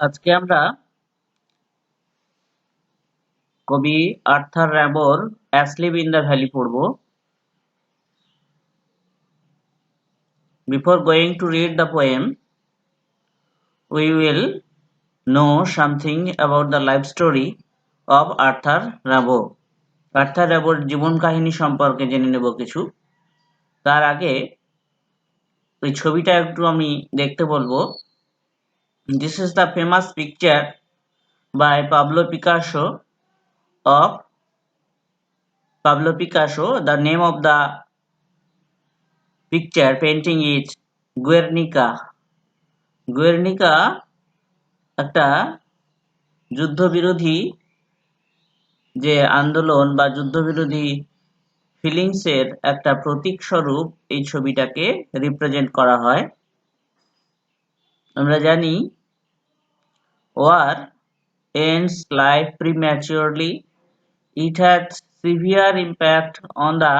আজকে আমরা কবি আর্থার র্যাবোর অ্যাসলিভ ইন দ্য ভ্যালি পড়ব। Before going to read the poem, we will know something about the life story of Arthur Rimbaud. Arthur র্যাবোর জীবন কাহিনী সম্পর্কে জেনে নেব কিছু। তার আগে ওই ছবিটা একটু আমি দেখতে বলবো। This is the famous picture by Pablo Picasso. The name of the picture painting is Guernica. Guernica একটা যুদ্ধবিরোধী যে আন্দোলন বা যুদ্ধবিরোধী ফিলিংসের একটা প্রতীক স্বরূপ এই ছবিটাকে রিপ্রেজেন্ট করা হয়। আমরা জানি war ends life prematurely. It has severe impact on the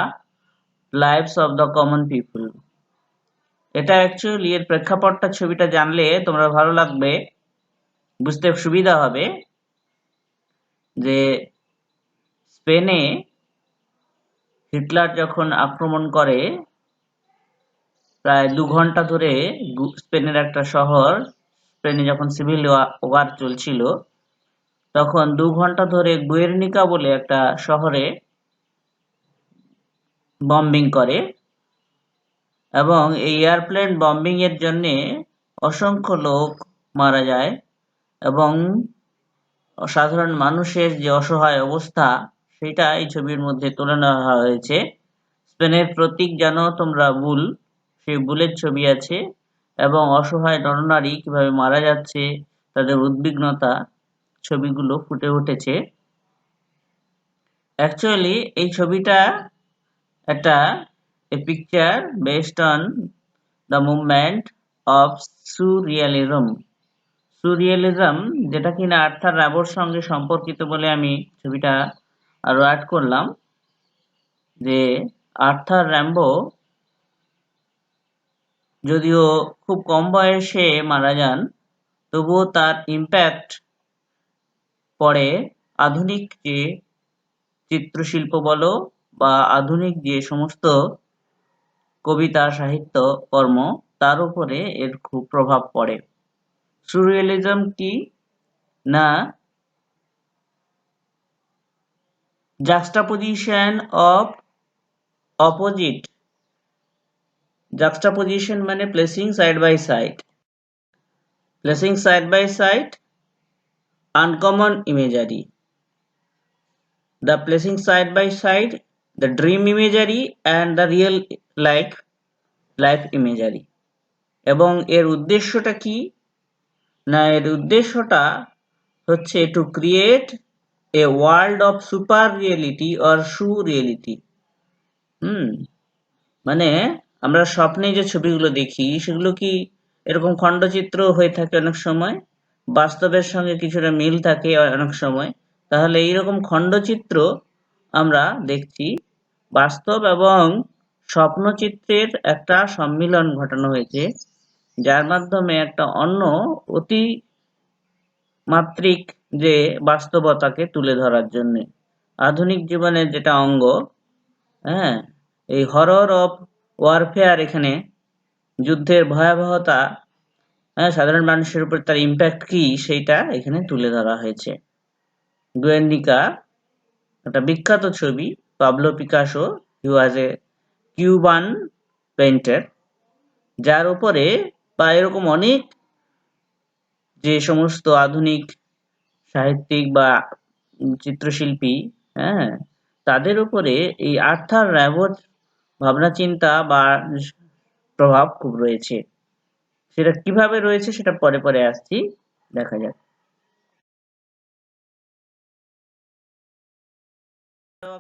lives of the common people. এটা অ্যাকচুয়ালি এর প্রেক্ষাপটটা ছবিটা জানলে তোমরা ভালো লাগবে, বুঝতে সুবিধা হবে যে স্পেনে হিটলার যখন আক্রমণ করে প্রায় 2 ঘন্টা ধরে স্পেনের একটা শহর, স্পেনে যখন সিভিল ওয়ার চলছিল তখন 2 ঘন্টা ধরে গুয়ের্নিকা বলে একটা শহরে বম্বিং করে এবং এই এয়ারপ্লেন বম্বিং এর জন্য অসংখ্য লোক মারা যায় এবং সাধারণ মানুষের যে অসহায় অবস্থা সেটা এই ছবির মধ্যে তুলে নেওয়া হয়েছে। স্পেনের প্রতীক জানো তোমরা বুল, সেই বুলের ছবি আছে এবং অসহায় নরনারী কিভাবে মারা যাচ্ছে তাদের উদ্বিগ্নতা ছবিগুলো ফুটে উঠেছে। অ্যাকচুয়ালি এই ছবিটা একটা a picture based on the movement of surrealism. Surrealism যেটা কিনা আর্থার র্যাবোর সঙ্গে সম্পর্কিত বলে আমি ছবিটা আরো অ্যাড করলাম যে আর্থার র্যাম্বো যদিও খুব কম বয়সে মারা যান তবুও তার ইম্প্যাক্ট পড়ে আধুনিক যে চিত্রশিল্প বলো বা আধুনিক যে সমস্ত কবিতা সাহিত্য কর্ম তার উপরে এর খুব প্রভাব পড়ে। সুরিয়ালিজম কি না juxtaposition of opposite, juxtaposition মানে placing side by side uncommon imagery, the placing side by side the dream imagery and the real life imagery। এবং এর উদ্দেশ্যটা কি না, এর উদ্দেশ্যটা হচ্ছে to create a world of super reality or surreality। মানে আমরা স্বপ্নে যে ছবিগুলো দেখি সেগুলো কি এরকম খণ্ডচিত্র হয়ে থাকে অনেক সময়, বাস্তবের সঙ্গে কিছুটা মিল থাকে অনেক সময়, তাহলে এইরকম খণ্ডচিত্র আমরা দেখছি, বাস্তব এবং স্বপ্নচিত্রের একটা সম্মিলন ঘটানো হয়েছে যার মাধ্যমে একটা অন্য অতি মাত্রিক যে বাস্তবতাকে তুলে ধরার জন্য আধুনিক জীবনের যেটা অঙ্গ, হ্যাঁ, এই হরর অফ ওয়ারফেয়ার, এখানে যুদ্ধের ভয়াবহতা, সাধারণ মানুষের উপর তার ইম্প্যাক্ট কি সেইটা এখানে তুলে ধরা হয়েছে। গুয়ের্নিকা একটা বিখ্যাত ছবি, পাবলো পিকাসো, হি ওয়াজ এ কিউবান পেইন্টার, যার উপরে বা এরকম অনেক যে সমস্ত আধুনিক সাহিত্যিক বা চিত্রশিল্পী, তাদের উপরে এই আর্থার র্যাবোর ভাবনা চিন্তা বা প্রভাব খুব রয়েছে। সেটা কিভাবে রয়েছে সেটা পরে পরে আসছি, দেখা যাক।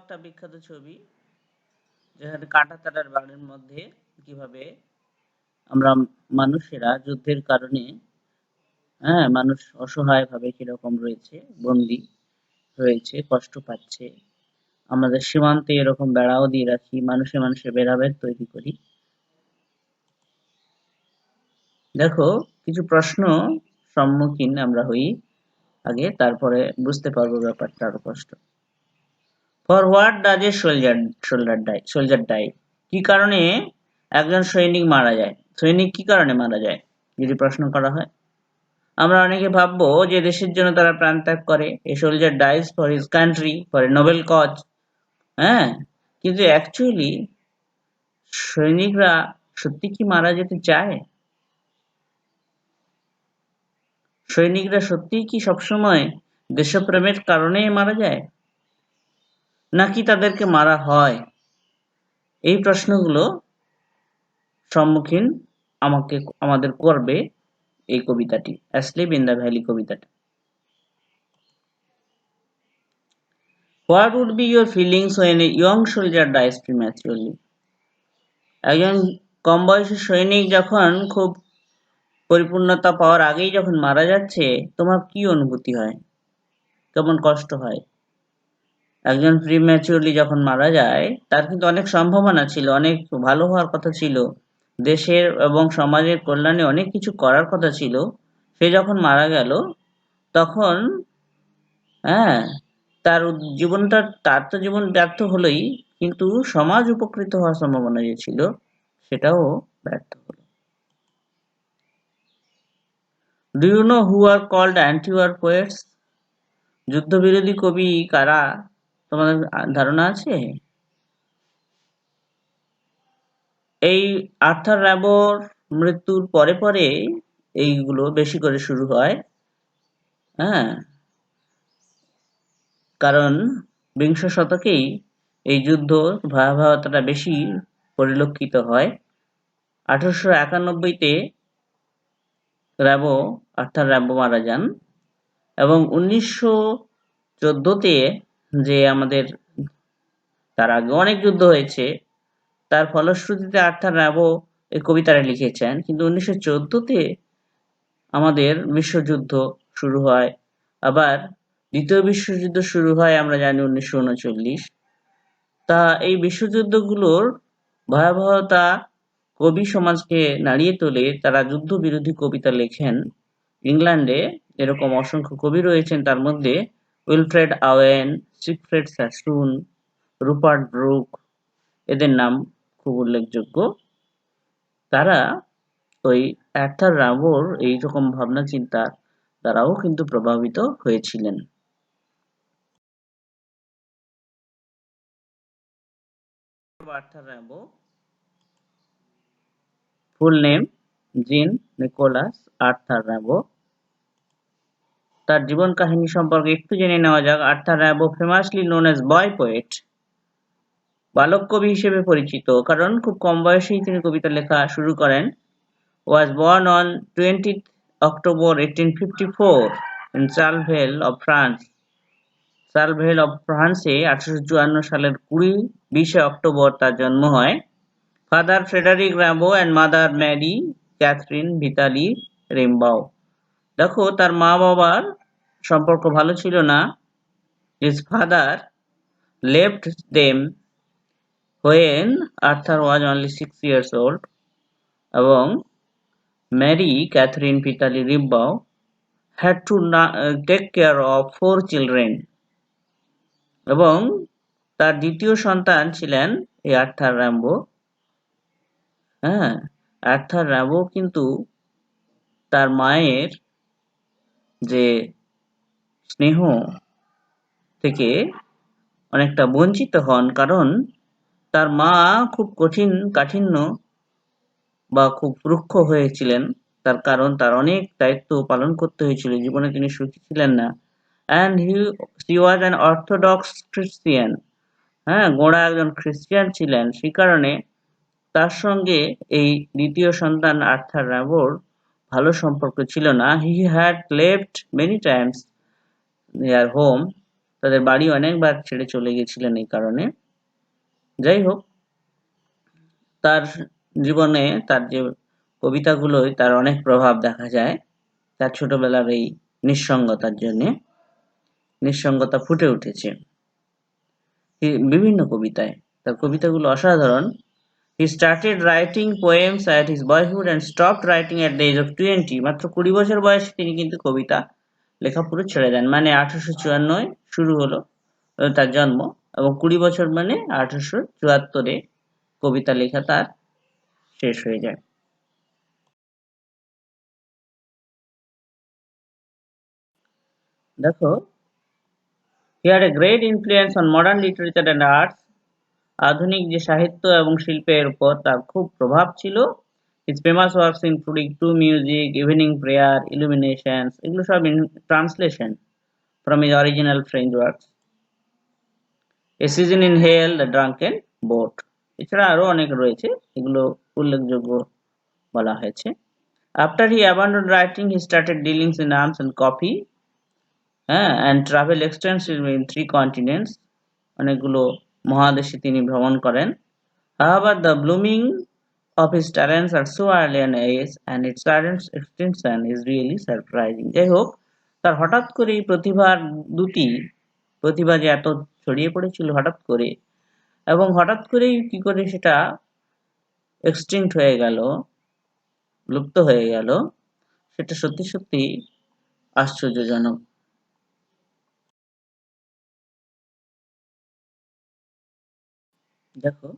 একটা বিখ্যাত ছবি যেখানে কাঁটাতারের বাড়ির মধ্যে কিভাবে আমরা মানুষেরা যুদ্ধের কারণে, মানুষ অসহায় ভাবে কিরকম রয়েছে, বন্দী হয়েছে, কষ্ট পাচ্ছে। আমাদের সীমান্তে এরকম বেড়াও দিয়ে রাখি, মানুষে মানুষে ভেদাভেদ তৈরি করি। দেখো কিছু প্রশ্ন সম্মুখীন আমরা হই আগে, তারপরে বুঝতে পারবো ব্যাপারটা আরো কষ্ট। For what does a soldier die? কি কারণে একজন সৈনিক মারা যায়? সৈনিক কি কারণে মারা যায় যদি প্রশ্ন করা হয়? আমরা অনেকে ভাববো যে দেশের জন্য তারা প্রাণ ত্যাগ করে, a soldier dies for his country for a noble cause. হ্যাঁ, কিন্তু অ্যাকচুয়ালি সৈনিকরা সত্যি কি মারা যেতে চায়? সৈনিকরা সত্যিই কি সবসময় দেশপ্রেমের কারণে মারা যায়, নাকি তাদেরকে মারা হয়? এই প্রশ্নগুলো সম্মুখীন আমাদের করবে এই কবিতাটি, অ্যাসলিপ ইন দ্য ভ্যালি কবিতাটি। What would be your feelings when a young soldier dies prematurely? একজন কম বয়সী সৈনিক যখন খুব পরিপূর্ণতা পাওয়ার আগেই যখন মারা যাচ্ছে, তোমার কি অনুভূতি হয়? কেমন কষ্ট হয়? একজন প্রিম্যাচিওরলি যখন মারা যায়, তার কিন্তু অনেক সম্ভাবনা ছিল, অনেক ভালো হওয়ার কথা ছিল, দেশের এবং সমাজের কল্যাণে অনেক কিছু করার কথা ছিল। সে যখন মারা গেল, তখন হ্যাঁ, তার তো জীবন ব্যর্থ হলোই, কিন্তু সমাজ উপকৃত হওয়ার সম্ভাবনা যে ছিল, সেটাও ব্যর্থ হলো। Do you know who are called anti-war poets? যুদ্ধবিরোধী কবি কারা, তোমাদের ধারণা আছে? এই আর্থার র্যাবোর মৃত্যুর পরে পরে এইগুলো বেশি করে শুরু হয়। হ্যাঁ, কারণ বিংশ শতকেই এই যুদ্ধ ভয়াবহতাটা বেশি পরিলক্ষিত হয়। 1891-তে আর্থার র্যাবো মারা যান, এবং 1914-তে যে আমাদের, তার আগে অনেক যুদ্ধ হয়েছে, তার ফলশ্রুতিতে আর্থার র্যাবো এই কবিতাটা লিখেছেন, কিন্তু 1914-তে আমাদের বিশ্বযুদ্ধ শুরু হয়। আবার দ্বিতীয় বিশ্বযুদ্ধ শুরু হয় আমরা জানি 1939। তা এই বিশ্বযুদ্ধগুলোর ভয়াবহতা কবি সমাজকে নাড়িয়ে তোলে, তারা যুদ্ধবিরোধী কবিতা লেখেন। ইংল্যান্ডে এরকম অসংখ্য কবি রয়েছেন, তার মধ্যে Wilfred Owen, Siegfried Sassoon, Rupert Brooke, এদের নাম খুব উল্লেখযোগ্য। তারা ওই আর্থার র্যাবোর এইরকম ভাবনা চিন্তা দ্বারাও কিন্তু প্রভাবিত হয়েছিলেন। আর্থার র্যাবো ফুল নেম জিন নিকোলাস আর্থার র্যাবো। তার জীবন কাহিনী সম্পর্কে একটু জেনে নেওয়া যাক। আর্থার র্যাবো ফেমাসলি নোন অ্যাজ বয় পোয়েট, বালক কবি হিসেবে পরিচিত, কারণ খুব কম বয়সেই তিনি কবিতা লেখা শুরু করেন। was born on 20th October 1854 in Salvelle of France. Salvelle of ফ্রান্সে 1854 সালের 20 অক্টোবর তার জন্ম হয়। Father Frederic Rimbaud and mother Marie Catherine Vitalie Rimbaud. দেখো, তার মা বাবার সম্পর্ক ভালো ছিল না। His father left them when Arthur was only 6 years old, এবং Marie Catherine Vitalie Rimbaud had to take care of 4 children, এবং তার দ্বিতীয় সন্তান ছিলেন এই আর্থার র্যাবো। হ্যাঁ, আর্থার র্যাবো কিন্তু তার মায়ের যে স্নেহ থেকে অনেকটা বঞ্চিত হন, কারণ তার মা খুব কাঠিন্য বা খুব রুক্ষ হয়েছিলেন। তার কারণ তার অনেক দায়িত্ব পালন করতে হয়েছিল, জীবনে তিনি সুখী ছিলেন না। And she was an orthodox Christian, হ্যাঁ, গোঁড়া একজন খ্রিস্টান ছিলেন। সেই কারণে তার সঙ্গে এই দ্বিতীয় সন্তান আর্থার র্যাবোর ভালো সম্পর্ক ছিল না। He had left many times their home, তাদের বাড়ি অনেকবার ছেড়ে চলে গেছিলেন এই কারণে। যাই হোক, তার জীবনে তার যে কবিতাগুলোয় তার অনেক প্রভাব দেখা যায়। তার ছোটবেলার এই নিঃসঙ্গতার জন্যে, নিঃসঙ্গতা ফুটে উঠেছে বিভিন্ন কবিতায়। তার কবিতাগুলো অসাধারণ। He started writing poems at his boyhood and stopped writing at the age of 20. মাত্র 20 বছর বয়সে তিনি কিন্তু কবিতা লেখা পুরো ছেড়ে দেন। মানে 1854 শুরু হলো তার জন্ম, এবং 20 বছর মানে 1874 কবিতা লেখা তার শেষ হয়ে যায়। দেখো, he had a great influence on modern literature and arts. আধুনিক যে সাহিত্য এবং শিল্পের উপর তার খুব প্রভাব ছিল। His famous works including True Music, Evening Prayer, Illuminations, এগুলো সব translation from his original French works. A Season in Hell, The Drunken Boat, এছাড়া আরো অনেক রয়েছে, এগুলো উল্লেখযোগ্য বলা হয়েছে। After he abandoned writing, he started dealing in arms and coffee, and traveled extensively in 3 continents, অনেকগুলো মহাদেশে তিনি ভ্রমণ করেন। However, the blooming of his talents at so early an age and its sudden extinction is really surprising. যাই হোক, তার হঠাৎ করে এই প্রতিভা যে এত ছড়িয়ে পড়েছিল হঠাৎ করে, এবং হঠাৎ করেই কি করে সেটা এক্সটিংক্ট হয়ে গেল, লুপ্ত হয়ে গেল, সেটা সত্যি সত্যি আশ্চর্যজনক। দেখো,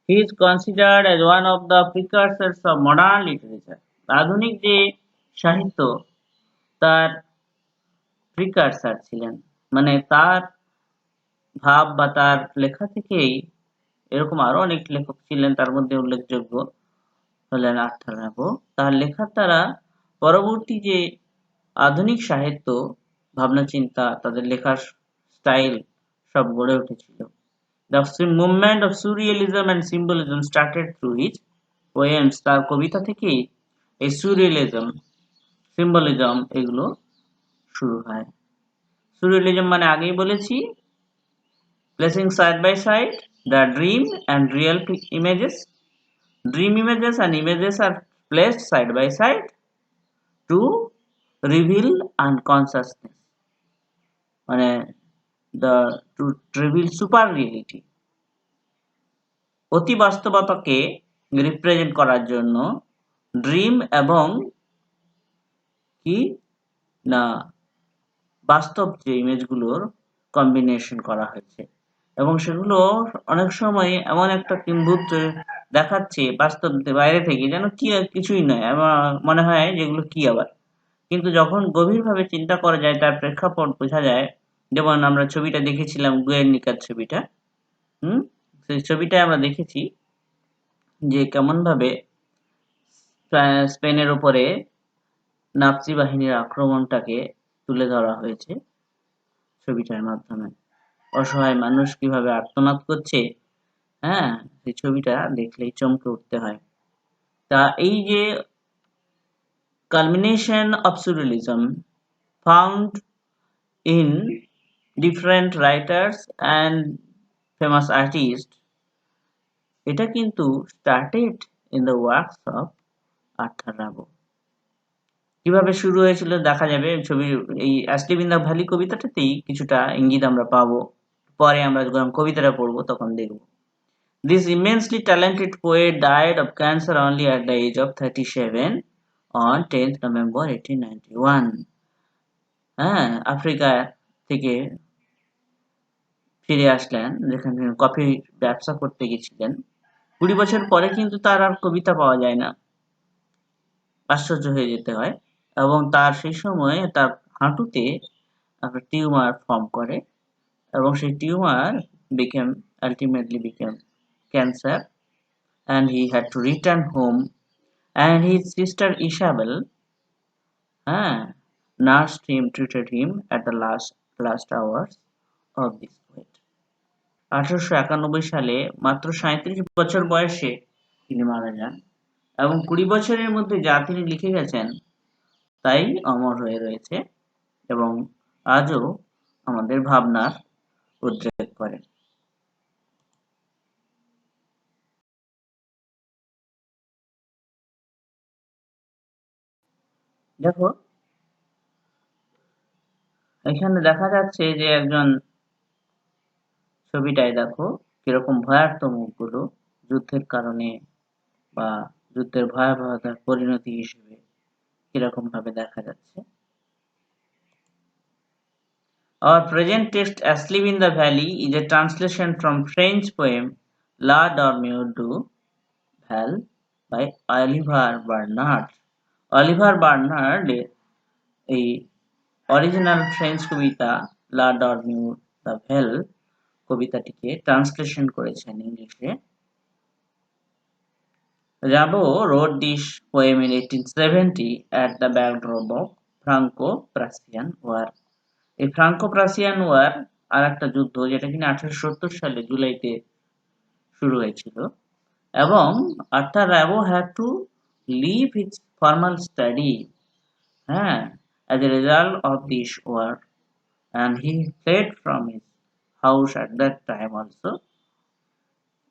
he is considered as one of the precursors of modern literature. আধুনিক যে সাহিত্য তার প্রিকারসার ছিলেন, মানে তার ভাব বা তার লেখা থেকেই, এরকম আরো অনেক লেখক ছিলেন, তার মধ্যে উল্লেখযোগ্য হলেন আর্থার র্যাবো। তার লেখার দ্বারা পরবর্তী যে আধুনিক সাহিত্য, ভাবনা চিন্তা, তাদের লেখার স্টাইল সব গড়ে উঠেছিল। The movement of surrealism and symbolism started through his poems. তার কবিতা থেকেই এই surrealism, symbolism এগুলো শুরু হয়। surrealism মানে আগেই বলেছি, placing side by side the dream and real images. Dream images and images are placed side by side to reveal unconsciousness, মানে to reveal super reality. অতি বাস্তবতাকে রিপ্রেজেন্ট করার জন্য ড্রিম এবং কি না বাস্তব যে ইমেজগুলোর কম্বিনেশন করা হয়েছে, এবং সেগুলো অনেক সময় এমন একটা কিম্ভূত দেখাচ্ছে বাস্তব বাইরে থেকে, যেন কি কিছুই নয়, মনে হয় যেগুলো কি আবার, কিন্তু যখন গভীরভাবে চিন্তা করা যায় তার প্রেক্ষাপট বোঝা যায়। যেমন আমরা ছবিটা দেখেছিলাম, গুয়ের্নিকার ছবিটা, সেই ছবিটায় আমরা দেখেছি যে কেমন ভাবে স্পেনের উপরে নাৎসি বাহিনীর আক্রমণটাকে তুলে ধরা হয়েছে ছবিটার মাধ্যমে। অসহায় মানুষ কিভাবে আর্তনাদ করছে, সেই ছবিটা দেখলেই চমকে উঠতে হয়। তা এই যে culmination of surrealism found in different writers and famous artists, এটা কিন্তু started in the works of Arthur Rimbaud. কিভাবে শুরু হয়েছিল দেখা যাবে ছবির এই অ্যাশলি ইন দ্য ভ্যালি কবিতাটাতেই কিছুটা ইঙ্গিত আমরা পাবো, পরে আমরা যখন কবিতাটা পড়বো তখন দেখব। This immensely talented poet died of cancer only at the age of 37 on 10th November 1891. Africa থেকে ফিরে আসলেন, যেখানে কফি ব্যবসা করতে গেছিলেন। 20 বছর পরে কিন্তু তার আর কবিতা পাওয়া যায় না, আশ্চর্য হয়ে যেতে হয়। এবং তার সেই সময় তার হাঁটুতে একটা টিউমার ফর্ম করে, এবং সেই tumour ultimately became cancer, and he had to return home, and his sister Isabel nursed him, treated him at the last hours of this poet. 1891 সালে মাত্র 37 বছর বয়সে তিনি মারা যান, এবং 20 বছরের মধ্যে যা তিনি লিখে গেছেন তাই অমর হয়ে রয়েছে এবং আজও আমাদের ভাবনার উদ্রেক করে। দেখো, এখানে দেখা যাচ্ছে যে একজন, ছবিটায় দেখো কিরকম ভয়ার্থ মুখগুলো যুদ্ধের কারণে বা যুদ্ধের ভয়াবহতার পরিণতি হিসেবে কিরকম ভাবে দেখা যাচ্ছে। Our present text Asleep in the Valley is a translation from French poem La Dormeur du Val by Oliver Bernard. Oliver Bernard এই অরিজিনাল ফ্রেঞ্চ কবিতা লা ডরমিউর দ্য ভেল কবিতাটিকে ট্রান্সলেশন করেছেন ইংলিশে। Rimbaud wrote this poem in 1870 at the backdrop of Franco-Prussian War. এই ফ্রাঙ্কো-প্রাসিয়ান war আর একটা যুদ্ধ যেটা কিনা 1870 সালে জুলাইতে শুরু হয়েছিল, এবং Arthur Rimbaud had to leave his formal study as a result of this war, and he fled from his house at that time also.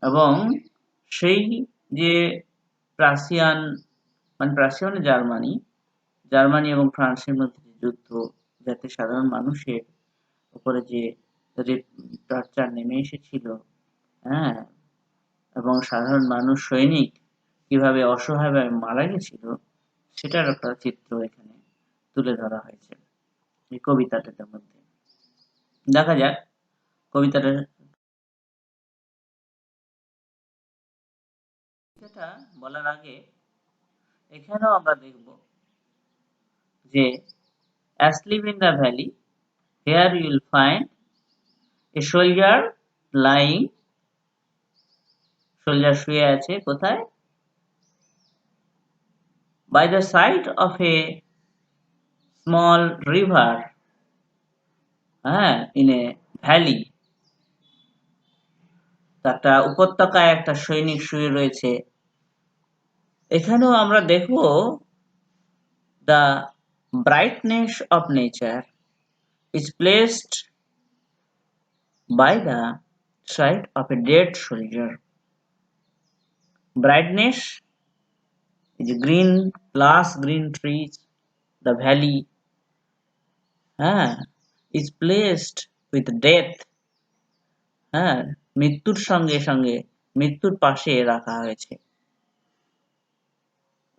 এবং সেই যে প্রাসিয়ান প্রাসিয়ান জার্মানি এবং ফ্রান্সের মধ্যে যে যুদ্ধ, যাতে সাধারণ মানুষের উপরে যে টর্চার নেমে এসেছিল, এবং সাধারণ মানুষ সৈনিক কিভাবে অসহায়ভাবে মারা গেছিল, সেটার একটা চিত্র এখানে তুলে ধরা হয়েছে এই কবিতাটার মধ্যে। দেখা যাক কবিতাটা বলার আগে এখানেও আমরা দেখব যে Asleep in the Valley, here you will find a soldier lying. Soldier শুয়ে আছে কোথায়? By the side of a small river, in a valley. একটা উপত্যকায় একটা সৈনিক শুয়ে রয়েছে। এখানেও আমরা দেখব the brightness of nature is placed by the side of a dead soldier. Brightness is green, lush green trees. The valley is placed with death. মৃত্যুর সঙ্গে সঙ্গে মৃত্যুর পাশে রাখা হয়েছে।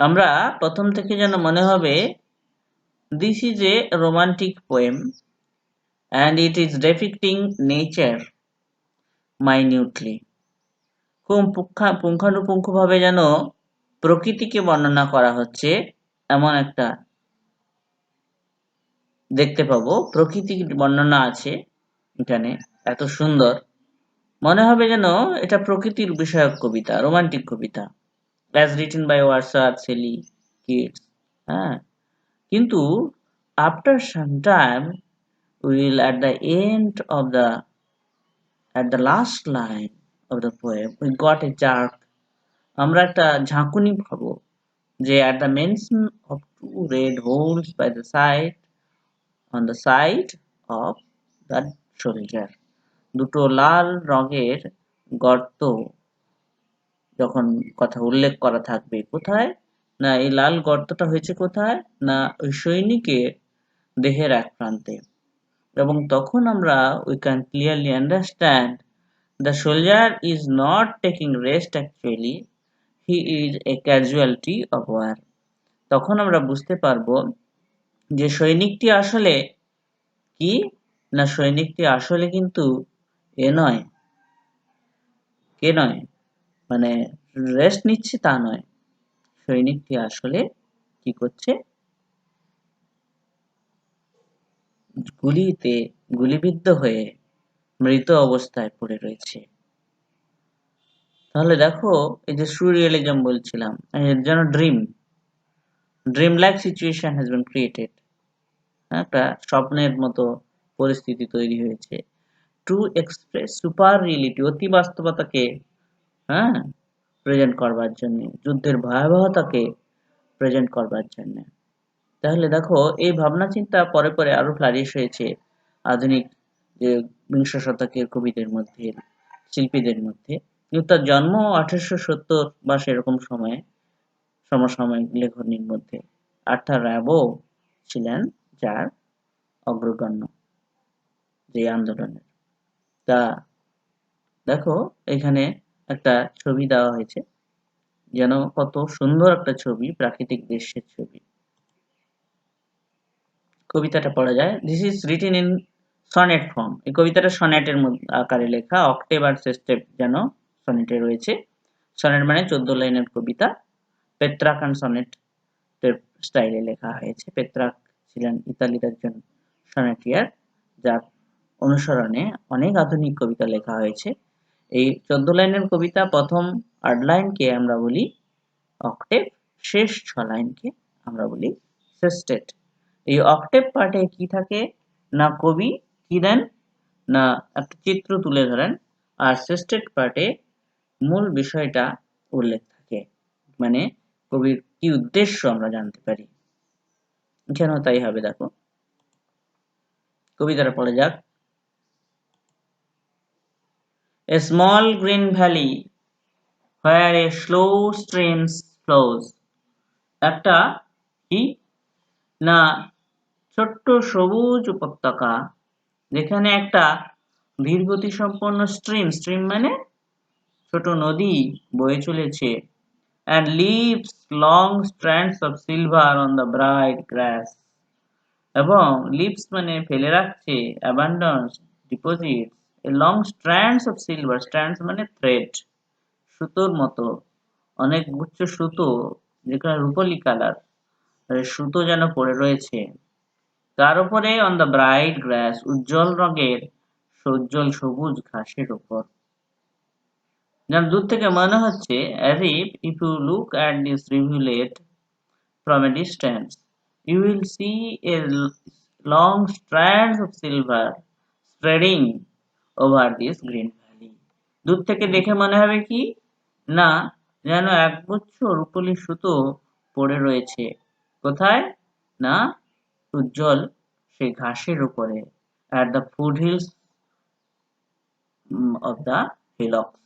আমরা প্রথম থেকে যেন মনে হবে this is a romantic poem and it is depicting nature minutely. খুব পুঙ্খানুপুঙ্খভাবে যেন প্রকৃতিকে বর্ণনা করা হচ্ছে, এমন একটা দেখতে পাবো। প্রকৃতির বর্ণনা আছে এখানে, এত সুন্দর মনে হবে যেন এটা প্রকৃতির বিষয়ক কবিতা, রোমান্টিক কবিতা, as written by Wordsworth, Shelley, Keats. কিন্তু after some time we will at the last line of the poem we got a jerk. আমরা একটা ঝাঁকুনি পাবো যে at the mention of two red holes by the side on the side of that soldier. দুটো লাল রঙের গর্ত যখন কথা উল্লেখ করা থাকবে, কোথায় না এই লাল গর্তটা হয়েছে কোথায় না ওই সৈনিকের দেহের এক প্রান্তে। এবং তখন আমরা we can clearly understand the soldier is not taking rest, actually he is a casualty of war. তখন আমরা বুঝতে পারবো যে সৈনিকটি আসলে কি না, সৈনিকটি আসলে কিন্তু কে নয়, মানে রেস্ট নিচ্ছে তা নয়, সৈনিকটি আসলে কি করছে, গুলিবিদ্ধ হয়ে মৃত অবস্থায় পড়ে রয়েছে। তাহলে দেখো এই যে সুরিয়ালিজম বলছিলাম, যেন dream like situation has been created, একটা স্বপ্নের মতো পরিস্থিতি তৈরি হয়েছে। টু এক্সপ্রেস সুপার রিয়েলিটি, অতি বাস্তবতাকে প্রেজেন্ট করবার জন্য, যুদ্ধের ভয়াবহতাকে প্রেজেন্ট করবার জন্য। তাহলে দেখো এই ভাবনা চিন্তা পরে পরে আরো ফ্লারিশ হয়েছে আধুনিক যে বিংশ শতকের কবিদের মধ্যে, শিল্পীদের মধ্যে। কিন্তু তার জন্ম 1870 বা সেরকম সময়ে, সমসাময়িক লেখনীর মধ্যে। আর্থার র্যাবো ছিলেন যার অগ্রগণ্য যে আন্দোলনের। তা দেখো এখানে একটা ছবি দেওয়া হয়েছে, যেন কত সুন্দর একটা ছবি, প্রাকৃতিক দৃশ্যের ছবি। কবিতাটা পড়া যায়। This is written in sonnet form. এই কবিতাটা সনেটের আকারে লেখা, অক্টেভ আর সেস্টেপ যেন সনেটে রয়েছে। সনেট মানে 14 লাইনের কবিতা। পেত্রাকান সনেট স্টাইলে লেখা হয়েছে। পেত্রাক ছিলেন ইতালির একজন সনেটিয়ার, যার অনুসরণে অনেক আধুনিক কবিতা লেখা হয়েছে। এই 14 লাইনের কবিতা প্রথম 8 লাইনকে আমরা বলি অক্টেভ, শেষ 6 লাইনকে আমরা বলি সেস্টেট। এই অক্টেভ পার্টে কি থাকে না, কবি কি দেন না একটা চিত্র তুলে ধরেন, আর সেস্টেট পার্টে মূল বিষয়টা উল্লেখ থাকে, মানে কবির কি উদ্দেশ্য আমরা জানতে পারি। এখানেও তাই হবে, দেখো কবিতাটা পড়ে যাক। A small green valley where a slow stream flows. একটা কি না ছোট্ট সবুজ উপত্যকা, যেখানে একটা ধীরগতি সম্পন্ন স্ট্রিম মানে ছোট নদী বয়ে চলেছে, and leaves long strands of silver on the bright grass. এবং লিভস মানে ফেলে রাখছে, abandons deposits a long strands of silver, strands মানে থ্রেড, সুতোর মতো অনেক গুচ্ছ সুতো, যেখানে রূপলি কালার সুতো যেন পড়ে রয়েছে, তার উপরে অন দ্য ব্রাইট গ্রাস, উজ্জ্বল রঙের উজ্জ্বল সবুজ ঘাসের উপর। যেন দূর থেকে মনে হচ্ছে as if you look at this rivulet from a distance, you will see a long strands of silver spreading over this green valley. দূর থেকে দেখে মনে হবে কি না যেন একগুচ্ছ রূপলি সুতো পড়ে রয়েছে, কোথায় না উজ্জ্বল সেই ঘাসের উপরে, at the foothills of the hillocks.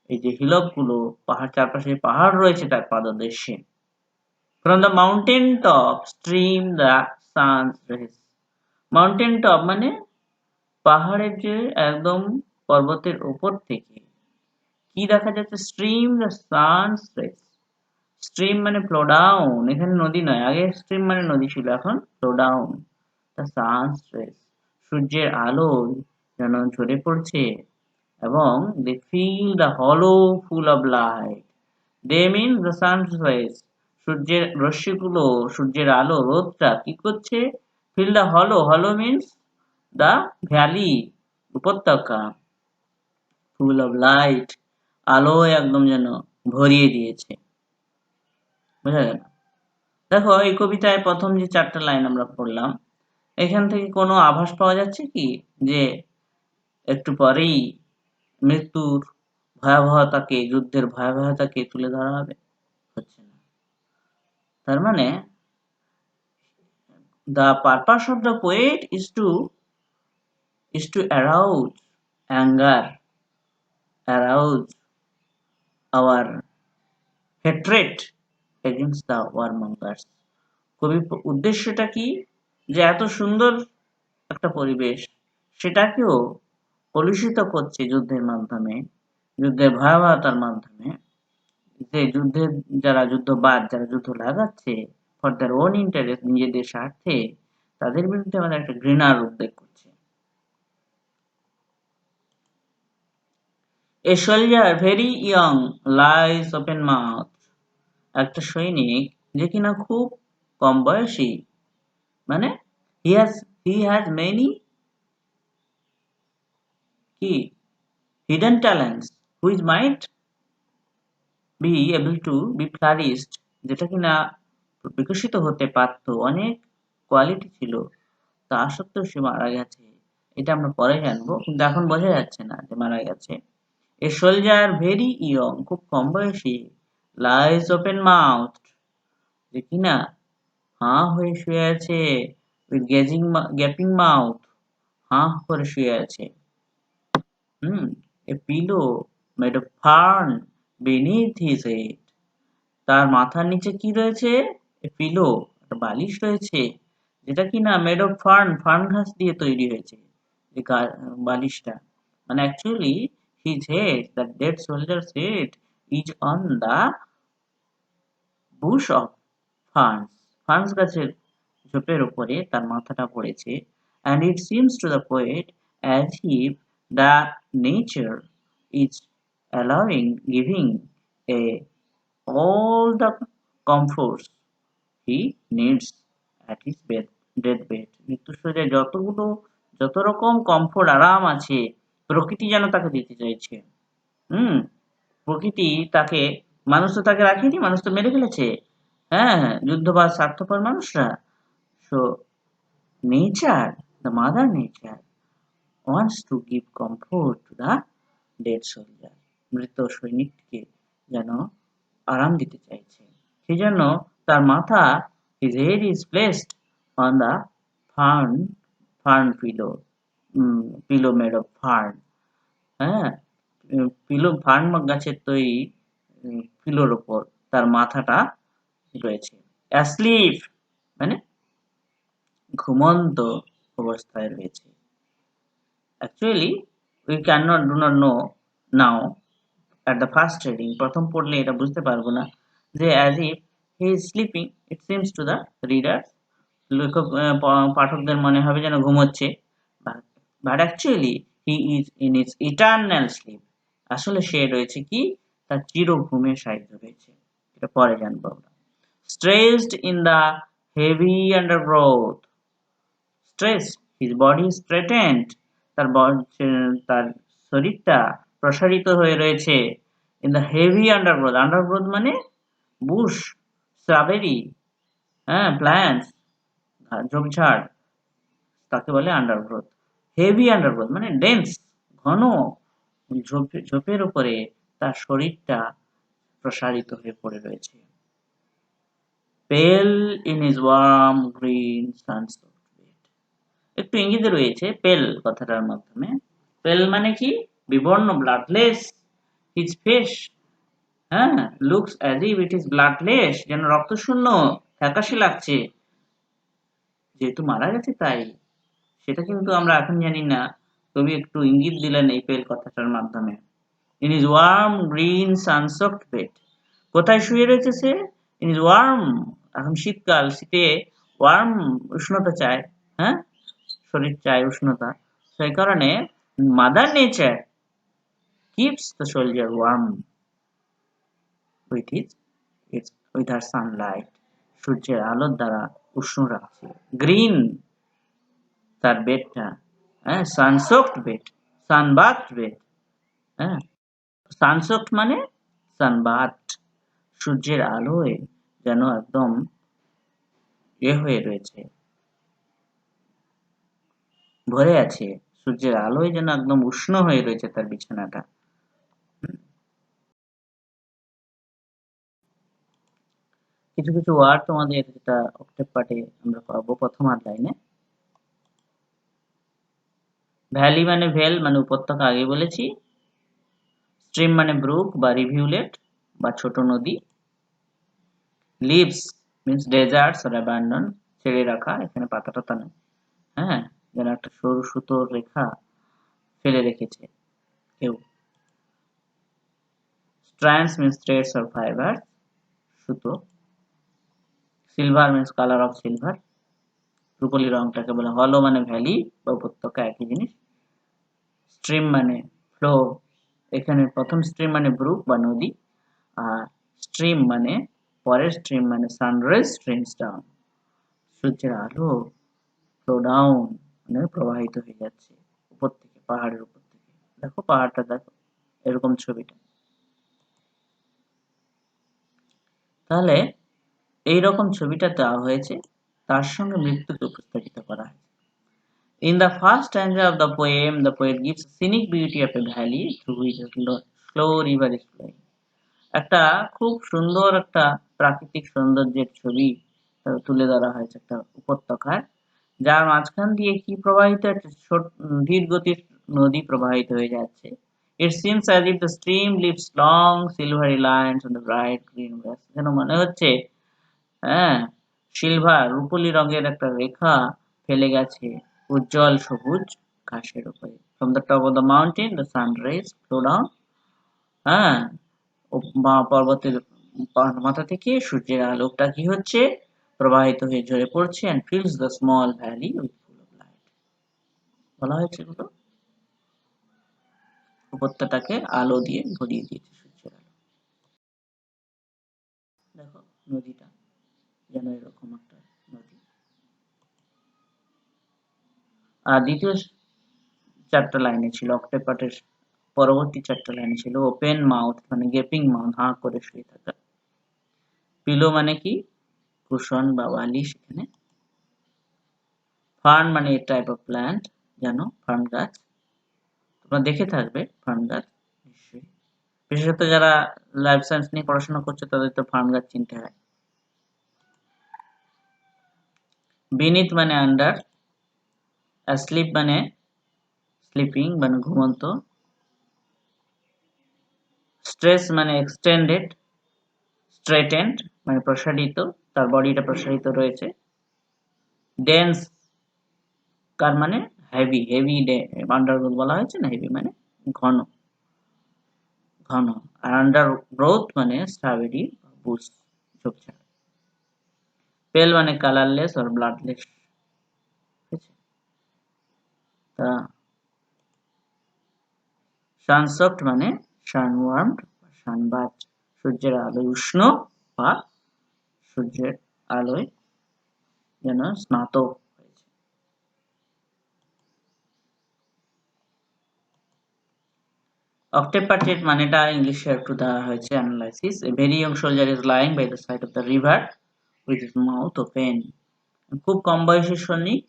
এই যে হিলক গুলো, পাহাড়, চারপাশে পাহাড় রয়েছে তার পাদদেশে। From the mountain top stream the sun's rays. Mountain top মানে পাহাড়ের যে একদম পর্বতের উপর থেকে কি দেখা যাচ্ছে, stream the sun's rays. Stream মানে ফ্লো ডাউন, এখানে নদী নয়, আগে স্ট্রিম মানে নদী ছিল, এখন flow down. The sun's rays, সূর্যের আলো যেন ঝরে পড়ছে, এবং they feel the hollow full of light. They mean the sun's rays. সূর্যের রশ্মিগুলো, সূর্যের আলো, রোদটা কি করছে, feel the hollow means the valley, উপত্যকা, full of light, আলোয় একদম যেন ভরিয়ে দিয়েছে। বুঝা গেল? দেখো এই কবিতায় প্রথম যে 4টা লাইন আমরা পড়লাম, এখান থেকে কোনো আভাস পাওয়া যাচ্ছে কি যে একটু পরেই মৃত্যুর ভয়াবহতাকে, যুদ্ধের ভয়াবহতাকে তুলে ধরা হবে? হচ্ছে না। তার মানে the purpose of the poet is to arouse anger, arouse our hatred against the warmongers. কবির উদ্দেশ্যটা কি, যে এত সুন্দর একটা পরিবেশ সেটাকেও কলুষিত করছে যুদ্ধের মাধ্যমে, যুদ্ধের ভয়াবহতার মাধ্যমে, যে যুদ্ধের যারা যুদ্ধবাদ, যারা যুদ্ধ লাগাচ্ছে ফর দেয়ার ওন ইন্টারেস্ট, নিজেদের স্বার্থে, তাদের বিরুদ্ধে আমাদের একটা ঘৃণার উদ্বেগ করছে। A soldier very young lies open mouth. একটা সৈনিক যে কিনা খুব কম বয়সী, মানে he has many কি hidden talents which might be able to be flourished, যেটা কিনা বিকশিত হতে পারত, অনেক কোয়ালিটি ছিল, তা সত্ত্বেও সে মারা গেছে। এটা আমরা পরে জানবো, কিন্তু এখন বোঝা যাচ্ছে না যে মারা গেছে। এ সোলজার ভেরি ইয়ং, খুব কম বয়সী, লাইজ ওপেন মাউথ, যে কিনা হাঁ হয়ে শুয়ে আছে, উইথ গ্যাপিং মাউথ, হাঁ করে শুয়ে আছে। A pillow made of fern beneath his head. তার মাথার নিচে কি রয়েছে, এ পিলো, একটা বালিশ রয়েছে, যেটা কিনা মেড অফ ফার্ন, ফার্ন ঘাস দিয়ে তৈরি হয়েছে, যে বালিশটা, মানে actually his head, that dead soldier's head, is on the bush of ferns. ফার্নস গাছের ঝোপের উপরে তার মাথাটা পড়েছে, and it seems to the poet as if the nature is giving a all the comforts he needs at his deathbed. মৃত্যুশয্যায় যত রকম comfort আরাম আছে প্রকৃতি যেন তাকে দিতে চাইছে। প্রকৃতি তাকে, মানুষ তো তাকে রাখেনি, মানুষ তো মেরে ফেলেছে, হ্যাঁ, যুদ্ধবাজ স্বার্থপর মানুষরা। So nature, the mother nature wants to give comfort to the dead soldier. মৃত সৈনিককে যেন আরাম দিতে চাইছে, সেই জন্য তার মাথা, his head is placed on the fern pillow made of fern. হ্যাঁ, ফার্ন গাছের তৈরি পিলোর উপর তার মাথাটা রয়েছে। অ্যাসলিপ মানে ঘুমন্ত অবস্থায় রয়েছে। Actually we do not know now at the first reading, প্রথম পড়লে এটা বুঝতে পারবো না যে as if he is sleeping, it seems to the reader, পাঠকদের মনে হবে যেন ঘুমোচ্ছে, but actually he is in his eternal sleep. আসলে সে রয়েছে কি, তার চির ঘুমে সাহিত্য রয়েছে, এটা পরে জানবো আমরা। Stressed in the heavy undergrowth, stress, his body is straightened, তার শরীরটা প্রসারিত হয়ে রয়েছে, in the heavy undergrowth, undergrowth মানে বুশ, স্ট্রবেরি, হ্যাঁ, প্ল্যান্টস, ঝোপঝাড়, তাকে বলে আন্ডারগ্রোথ। হেভি আন্ডারগ্রোথ মানে ডেন্স, ঘন ঝোপের উপরে তার শরীরটা প্রসারিত হয়ে পড়ে রয়েছে। Pale in his warm green sunsoaked bed, একটু ইঙ্গিতে রয়েছে পেল কথাটার মাধ্যমে। পেল মানে কি, বিবর্ণ, ব্লাডলেস, হিজ ফেস, হ্যাঁ, looks as if it is bloodless, যেন রক্তশূন্য, ফ্যাকাশে লাগছে, যেহেতু মারা গেছে তাই। সেটা কিন্তু আমরা এখন জানি না, কবি একটু ইঙ্গিত দিলেন এই পেল কথাটার মাধ্যমে। In his warm green sunsoaked bed, কোথায় শুয়ে রয়েছে সে, ইন ইজ ওয়ার্ম, এখন শীতকাল, শীতে ওয়ার্ম, উষ্ণতা চায়, হ্যাঁ, শরীর চায় উষ্ণতা, সেই কারণে Mother Nature keeps the soldier warm with her sunlight, সূর্যের আলোর দ্বারা উষ্ণ রাখছে। গ্রিন তার বেডটা, হ্যাঁ, সানসোকড বেড, সানবাথড বেড, হ্যাঁ, সানসোকড মানে সানবাথ, সূর্যের আলোয় যেন একদম হয়ে রয়েছে, ভরে আছে, সূর্যের আলোয় যেন একদম উষ্ণ হয়ে রয়েছে তার বিছানাটা। কিছু কিছু ওয়ার্ড তোমাদের যেটা অক্টেভ পার্টে আমরা পাবো প্রথম লাইনে। ভ্যালি মানে ভেল মানে উপত্যকা, আগে বলেছি। স্ট্রিম মানে ব্রুক বা রিভিউলেট বা ছোট নদী। Leaves means deserts or abandon, ছেড়ে রাখা, এখানে পাতা টাতা নেই, হ্যাঁ, যেন একটা সরু সুতোর রেখা ফেলে রেখেছে কেউ। Strands means threads or fibre, সুতো। Silver means colour of silver, রূপলি রংটাকে বলে। হলো মানে ভ্যালি বা উপত্যকা, একই জিনিস। স্ট্রিম মানে ফ্লো, এখানে প্রথম স্ট্রিম মানে ব্রুক বা নদী, আর স্ট্রিম মানে পরের স্ট্রিম মানে সানরাইজ স্ট্রিমস ডাউন, সূর্যের আলো ফ্লো ডাউন মানে প্রবাহিত হয়ে যাচ্ছে উপর থেকে, পাহাড়ের উপর থেকে। দেখো পাহাড়টা, দেখো এরকম ছবিটা। তাহলে এইরকম ছবিটা দেওয়া হয়েছে, তার সঙ্গে মৃত্যুকে উপস্থাপিত করা হয়েছে। In the first stanza of the poem, the poet gives scenic beauty of a valley through which a slow river is flowing. একটা খুব সুন্দর একটা প্রাকৃতিক সৌন্দর্যের ছবি তুলে ধরা হয়েছে একটা উপত্যকার, যার মাঝখান দিয়ে কি প্রবাহিত, একটা ধীর গতির নদী প্রবাহিত হয়ে যাচ্ছে। It seems as if the stream leaves long silvery lines on the bright green grass. যেন মনে হচ্ছে, হ্যাঁ, সিলভার রূপলি রঙের একটা রেখা ফেলে গেছে উজ্জ্বল সবুজ ঘাসের উপরে। from the top of the mountain the sun rays flow down, হ্যাঁ, পর্বতের মাথা থেকে সূর্যের আলোকটা কি হচ্ছে, প্রবাহিত হয়ে ঝরে পড়ছে and fills the small valley with full of light. বলা হয়েছে এগুলো উপত্যকাটাকে আলো দিয়ে ভরিয়ে দিয়েছে সূর্যের আলো। দেখো নদীটা যেন এরকম একটা নদী। আর দ্বিতীয় চারটা লাইনে ছিল অক্টোপাটের পরবর্তী চারটা লাইনে ছিল ওপেন মাউথ মানে গেপিং মাউথ, হাঁ করে শুয়ে থাকা। পিলো মানে কি কুশন বা বালিশ এখানে। ফার্ন মানে টাইপ অফ প্ল্যান্ট, জানো ফার্ন গাছ, তোমরা দেখে থাকবে ফার্ন গাছ নিশ্চয়ই, বিশেষত যারা লাইফ সায়েন্স নিয়ে পড়াশোনা করছে তাদের তো ফার্ন গাছ চিনতে হয়। বিনিথ মানে আন্ডার, অ্যাসলিপ মানে স্লিপিং মানে ঘুমন্ত, স্ট্রেস মানে এক্সটেন্ডেড, স্ট্রেটেন্ড মানে প্রসারিত, তার বডিটা প্রসারিত রয়েছে। ডেন্স কার মানে হেভি, হেভি আন্ডারগ্রোথ বলা হয়েছে না, হেভি মানে ঘন ঘন, আর আন্ডারগ্রোথ মানে স্ট্রবেরি বুশ ঝোপঝাড়। পেল মানে কালারলেস আর ব্লাডলেস, তা সানসক্ট মানে সানওয়ার্মড সানবাথ, সূর্যের আলোয় উষ্ণ বা সূর্যের আলোয় যেন স্নাত হয়েছে। অক্টোপাটেড মানেটা ইংলিশে একটু দেওয়া হয়েছে analysis. A very young soldier is lying by the side of the river with his mouth open. খুব কম বয়সী সৈনিক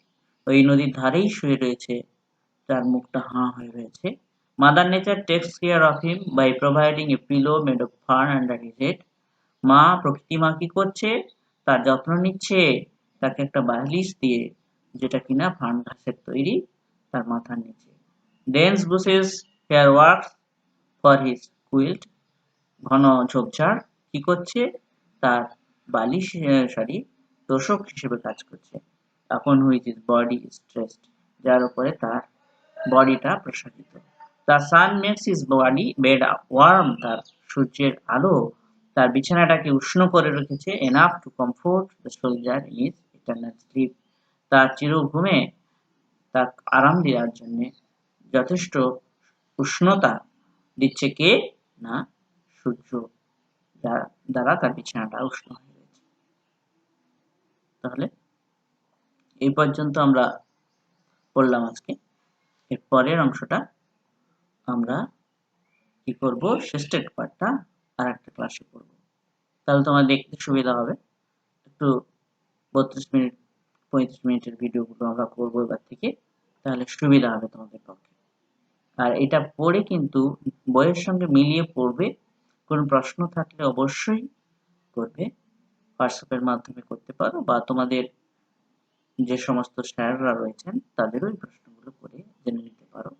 ওই নদীর ধারেই শুয়ে রয়েছে, তার মুখটা হাঁ হয়ে রয়েছে। Mother Nature takes care of him by providing a pillow made of fern under his head. মা প্রকৃতি মা কি করছে, তার যত্ন নিচ্ছে তাকে একটা বালিশ দিয়ে, যেটা কিনা ফার্ন ঘাসের তৈরি, তার মাথার নিচে। Dense bushes here works for his quilt. ঘন ঝোপঝাড় কি করছে, তার বালিশ সরি তোষক হিসেবে কাজ করছে। আপন হুইচ ইজ বডি স্ট্রেসড, যার উপরে তার বডিটা প্রসারিত। The sun makes his body bed warm, তার সূর্যের আলো তার বিছানাটাকে উষ্ণ করে রেখেছে। Enough to comfort the soldier in his eternal sleep, তার চির ঘুমে তার আরাম দেওয়ার জন্য যথেষ্ট উষ্ণতা দিচ্ছে কে না সূর্য, যার দ্বারা তার বিছানাটা উষ্ণ হয়ে রয়েছে। তাহলে এই পর্যন্ত আমরা পড়লাম আজকে। এর পরের অংশটা আমরা কি করব, শেষের পার্টটা আর একটা ক্লাসে করব, তাহলে তোমার দেখতে সুবিধা হবে। একটু 32 মিনিট 35 মিনিটের ভিডিওগুলো আমরা করবো এবার থেকে, তাহলে সুবিধা হবে তোমাদের পক্ষে। আর এটা পড়ে কিন্তু বইয়ের সঙ্গে মিলিয়ে পড়বে, কোনো প্রশ্ন থাকলে অবশ্যই করবে, হোয়াটসঅ্যাপের মাধ্যমে করতে পারো বা তোমাদের যে সমস্ত স্যাররা রয়েছেন তাদেরও এই প্রশ্নগুলো করে জেনে নিতে পারো।